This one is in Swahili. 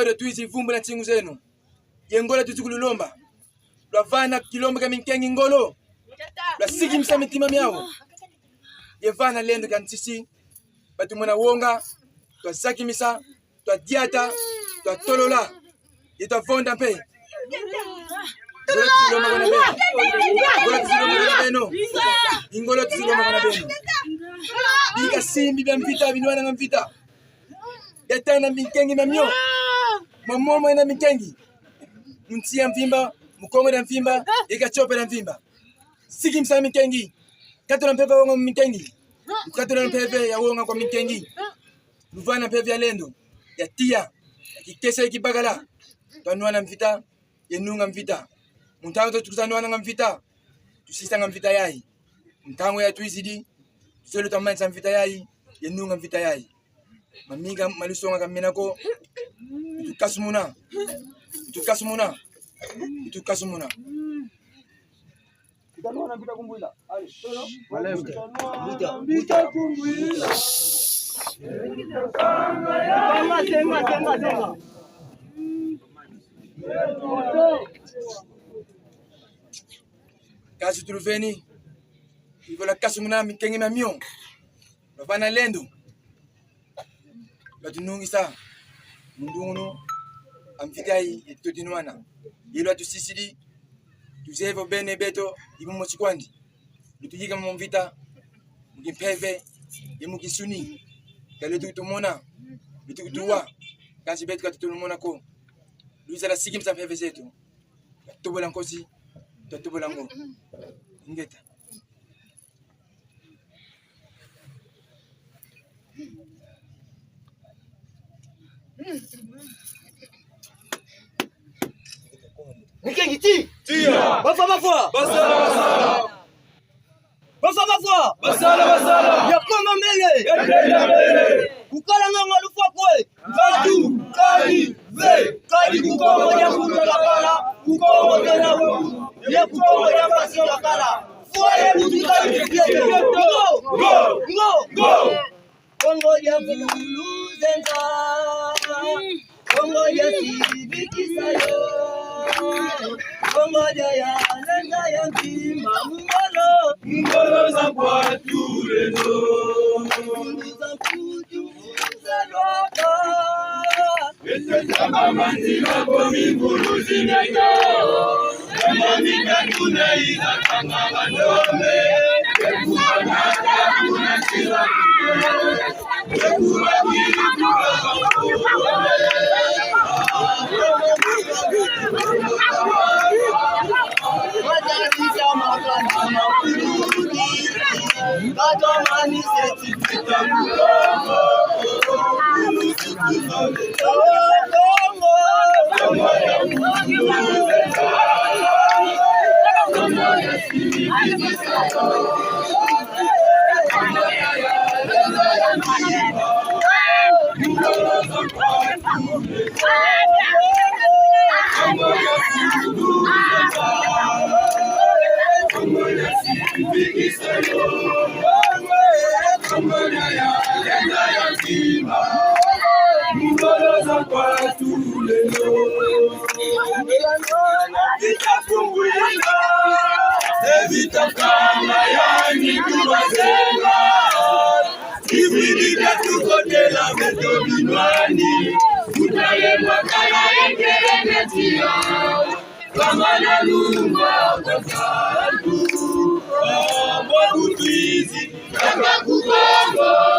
Leo tuizi vumbu na chingu zenu. Yengola tuzikululomba. Lwavana kilomba kaminkengi ngolo. Lwasiki msamitima miao. Yevana lendo kansisi. Batumona wonga. Twasaki misa. Twadiata. Twatolola. Yetwavonda mpe. Ngolo tuzilomba kona beno. Ngolo tuzilomba kona beno. Ingolo tuzilomba kona beno. Bika simbi bia mvita binwana nga mvita. Yatana minkengi mamio. Mamomo ina minkengi. Muntia mvimba, mukongo na mvimba, ikachope na mvimba. Siki msa minkengi. Kato na mpepe wonga minkengi. Kato na mpepe ya wonga kwa minkengi. Luvana mpepe ya lendo. Ya tia. Kikesa ikibagala. Tanuana mvita, yenunga mvita. Muntango tukuzanuana nga mvita. Tusisa nga mvita yai. Muntango ya tuizidi. Tuselo tamansa mvita yai, yenunga mvita yai. Mamiga malusonga kamenako. Tukasumuna. Tukasumuna. Tukasumuna. Tunaona vita kumbuila. Vita kumbuila. Tema. Kazi tuluveni. Ivola kasumuna mikenge mamion. Bavana lendo. Batunungisa. Mundungu amfikai etotinwana. Yelo tusisidi. Tuzevo bene beto ibumo chikwandi. Lutujika mvita. Mukimpeve yemukisuni. Kale tutumona. Bitukutuwa. Kansi betu katutumona ko. Luisa la siki msampeve zetu. Tubola nkosi. Tubola ngo. Ngeta. Mikengi ti! Tia! Basala! Yakoma mbele! Kukala nganga lufa kwe! Kadu! Kadi! Ve! Kadi kukongo ya kutakala! Kukongo tena wuku! Ye kukongo ya basi wakala! Fuare mutukali kipieto! Ngo! Kongo ya muluzenza! Kongo ya sibikisayo! Kongo ya nanga ya mpima Ngolo za kwa tuleno. Za kujuza lwaka Ete chama manzima komi mbuluzi nyayo. Ema mikatuna iza kama mandome. Ekuma nata kuna chila. Ekuma kiri Evita kama yani kuwazenga. Kividi tukotela meto binwani. Kutaye mwakala ekele metia. Kama na lumba